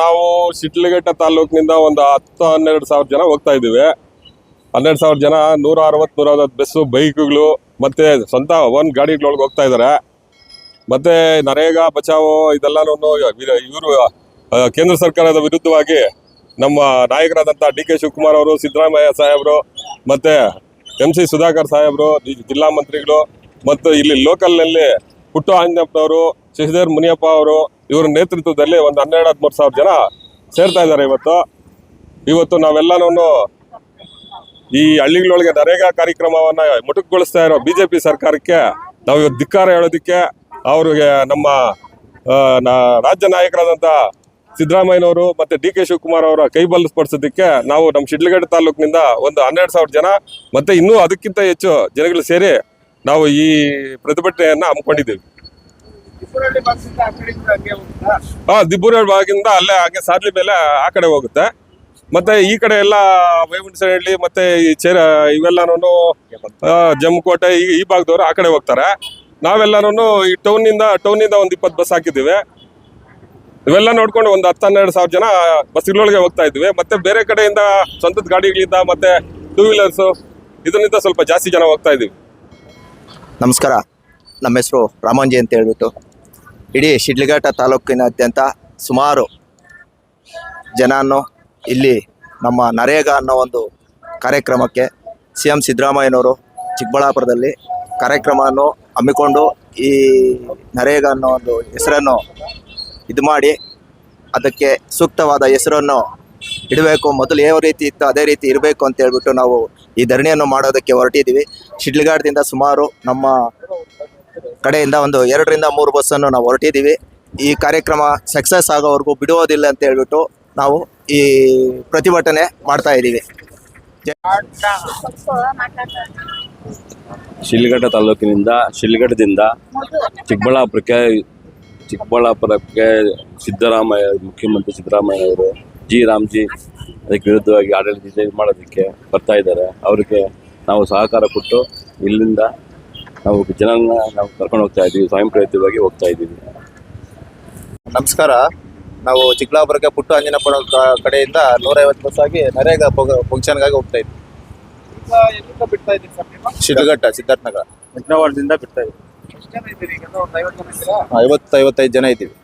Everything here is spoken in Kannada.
ನಾವು ಶಿಡ್ಲಘಟ್ಟ ತಾಲೂಕಿನಿಂದ ಒಂದು 10-12 ಸಾವಿರ ಜನ ಹೋಗ್ತಾ ಇದ್ದೀವಿ. 12 ಸಾವಿರ ಜನ 160-150 ಬಸ್ಸು, ಬೈಕ್ಗಳು ಮತ್ತೆ ಸ್ವಂತ ಓನ್ ಗಾಡಿಗಳೊಳಗೆ ಹೋಗ್ತಾ ಇದ್ದಾರೆ. ಮತ್ತೆ ನರೇಗಾ ಬಚಾವೋ ಇದೆಲ್ಲನೂ ಇವರು ಕೇಂದ್ರ ಸರ್ಕಾರದ ವಿರುದ್ಧವಾಗಿ ನಮ್ಮ ನಾಯಕರಾದಂಥ ಡಿ ಕೆ ಶಿವಕುಮಾರ್ ಅವರು, ಸಿದ್ದರಾಮಯ್ಯ ಸಾಹೇಬರು, ಮತ್ತೆ MC ಸುಧಾಕರ್ ಸಾಹೇಬರು, ಜಿಲ್ಲಾ ಮಂತ್ರಿಗಳು, ಮತ್ತು ಇಲ್ಲಿ ಲೋಕಲ್ನಲ್ಲಿ ಪುಟ್ಟು ಆಂಜನಪ್ಪನವರು, ಶಶಿಧರ್ ಮುನಿಯಪ್ಪ ಅವರು, ಇವರ ನೇತೃತ್ವದಲ್ಲಿ ಒಂದು 12-13 ಸಾವಿರ ಜನ ಸೇರ್ತಾ ಇದ್ದಾರೆ. ಇವತ್ತು ನಾವೆಲ್ಲನೂ ಈ ಹಳ್ಳಿಗಳೊಳಗೆ ನರೇಗಾ ಕಾರ್ಯಕ್ರಮವನ್ನ ಮೊಟಕುಗೊಳಿಸ್ತಾ ಇರೋ BJP ಸರ್ಕಾರಕ್ಕೆ ನಾವು ಇವತ್ತು ಧಿಕ್ಕಾರ ಹೇಳೋದಕ್ಕೆ, ಅವ್ರಿಗೆ ನಮ್ಮ ರಾಜ್ಯ ನಾಯಕರಾದಂಥ ಸಿದ್ದರಾಮಯ್ಯನವರು ಮತ್ತೆ ಡಿ ಕೆ ಶಿವಕುಮಾರ್ ಅವರ ಕೈ ಬಲಪಡಿಸೋದಕ್ಕೆ ನಾವು ನಮ್ಮ ಶಿಡ್ಲಘಟ್ಟ ತಾಲೂಕಿನಿಂದ ಒಂದು 12 ಸಾವಿರ ಜನ ಮತ್ತೆ ಇನ್ನೂ ಅದಕ್ಕಿಂತ ಹೆಚ್ಚು ಜನಗಳು ಸೇರಿ ನಾವು ಈ ಪ್ರತಿಭಟನೆಯನ್ನ ಹಮ್ಮಿಕೊಂಡಿದ್ದೀವಿ. ದಿಬ್ಬೂರಹಳ್ಳಿ ಭಾಗದಿಂದ ಅಲ್ಲೇ ಹಾಗೆ ಸಾರ್ಲಿ ಮೇಲೆ ಆ ಕಡೆ ಹೋಗುತ್ತೆ. ಮತ್ತೆ ಈ ಕಡೆ ಎಲ್ಲ ವೈಮನಸಹಳ್ಳಿ ಮತ್ತೆ ಈ ಇವೆಲ್ಲನೂ ಜಮ್ಮಕೋಟೆ ಈ ಭಾಗದವರು ಆ ಕಡೆ ಹೋಗ್ತಾರೆ. ನಾವೆಲ್ಲನೂ ಈ ಟೌನಿಂದ ಒಂದು 20 ಬಸ್ ಹಾಕಿದ್ದೀವಿ. ಇವೆಲ್ಲ ನೋಡ್ಕೊಂಡು ಒಂದು 10-12 ಸಾವಿರ ಜನ ಬಸ್ಗಳೊಳಗೆ ಹೋಗ್ತಾ ಇದ್ವಿ. ಮತ್ತೆ ಬೇರೆ ಕಡೆಯಿಂದ ಸ್ವಂತದ ಗಾಡಿಗಳಿಂದ ಮತ್ತೆ 2 ವೀಲರ್ಸು ಇದರಿಂದ ಸ್ವಲ್ಪ ಜಾಸ್ತಿ ಜನ ಹೋಗ್ತಾ ಇದೀವಿ. ನಮಸ್ಕಾರ, ನಮ್ಮ ಹೆಸರು ರಾಮಂಜಿ ಅಂತ ಹೇಳ್ಬಿಟ್ಟು ಇಡೀ ಶಿಡ್ಲಘಟ್ಟ ತಾಲೂಕಿನಾದ್ಯಂತ ಸುಮಾರು ಜನನ್ನು ಇಲ್ಲಿ ನಮ್ಮ ನರೇಗಾ ಅನ್ನೋ ಒಂದು ಕಾರ್ಯಕ್ರಮಕ್ಕೆ CM ಸಿದ್ದರಾಮಯ್ಯನವರು ಚಿಕ್ಕಬಳ್ಳಾಪುರದಲ್ಲಿ ಕಾರ್ಯಕ್ರಮವನ್ನು ಹಮ್ಮಿಕೊಂಡು ಈ ನರೇಗಾ ಅನ್ನೋ ಒಂದು ಹೆಸರನ್ನು ಇದು ಮಾಡಿ ಅದಕ್ಕೆ ಸೂಕ್ತವಾದ ಹೆಸರನ್ನು ಇಡಬೇಕು, ಮೊದಲು ಯಾವ ರೀತಿ ಇತ್ತು ಅದೇ ರೀತಿ ಇರಬೇಕು ಅಂತ ಹೇಳ್ಬಿಟ್ಟು ನಾವು ಈ ಧರಣಿಯನ್ನು ಮಾಡೋದಕ್ಕೆ ಹೊರಟಿದ್ದೀವಿ. ಶಿಡ್ಲಘಟ್ಟದಿಂದ ಸುಮಾರು ನಮ್ಮ ಕಡೆಯಿಂದ ಒಂದು 2-3 ಬಸ್ಸನ್ನು ನಾವು ಹೊರಟಿದ್ದೀವಿ. ಈ ಕಾರ್ಯಕ್ರಮ ಸಕ್ಸಸ್ ಆಗೋವರೆಗೂ ಬಿಡುವುದಿಲ್ಲ ಅಂತ ಹೇಳ್ಬಿಟ್ಟು ನಾವು ಈ ಪ್ರತಿಭಟನೆ ಮಾಡ್ತಾ ಇದ್ದೀವಿ. ಶಿಡ್ಲಘಟ್ಟ ತಾಲೂಕಿನಿಂದ ಶಿಡ್ಲಘಟ್ಟದಿಂದ ಚಿಕ್ಕಬಳ್ಳಾಪುರಕ್ಕೆ ಸಿದ್ದರಾಮಯ್ಯ, ಮುಖ್ಯಮಂತ್ರಿ ಸಿದ್ದರಾಮಯ್ಯ ಅವರು ರಾಮ್ಜಿ ಅದಕ್ಕೆ ವಿರುದ್ಧವಾಗಿ ಆಡಳಿತ ಮಾಡೋದಕ್ಕೆ ಬರ್ತಾ ಇದ್ದಾರೆ. ಅವರಿಗೆ ನಾವು ಸಹಕಾರ ಕೊಟ್ಟು ಇಲ್ಲಿಂದ ನಾವು ಜನರನ್ನ ನಾವು ಕರ್ಕೊಂಡು ಹೋಗ್ತಾ ಇದ್ದೀವಿ, ಸ್ವಯಂ ಪ್ರೇರಿತವಾಗಿ ಹೋಗ್ತಾ ಇದ್ದೀವಿ. ನಮಸ್ಕಾರ, ನಾವು ಚಿಕ್ಕಬಳ್ಳಾಪುರಕ್ಕೆ ಪುಟ್ಟು ಆಂಜನಪ್ಪನ ಕಡೆಯಿಂದ 150 ಬಸ್ ಆಗಿ ನರೇಗಾ ಫಂಕ್ಷನ್ಗಾಗಿ ಹೋಗ್ತಾ ಇದ್ವಿ. ಶಿಡ್ಲಘಟ್ಟ ಸಿದ್ಧಾರ್ಥನಗರ ದಿಂದ ಬಿಡ್ತಾ ಇದ್ದೀವಿ. 50-55 ಜನ ಇದ್ದೀವಿ.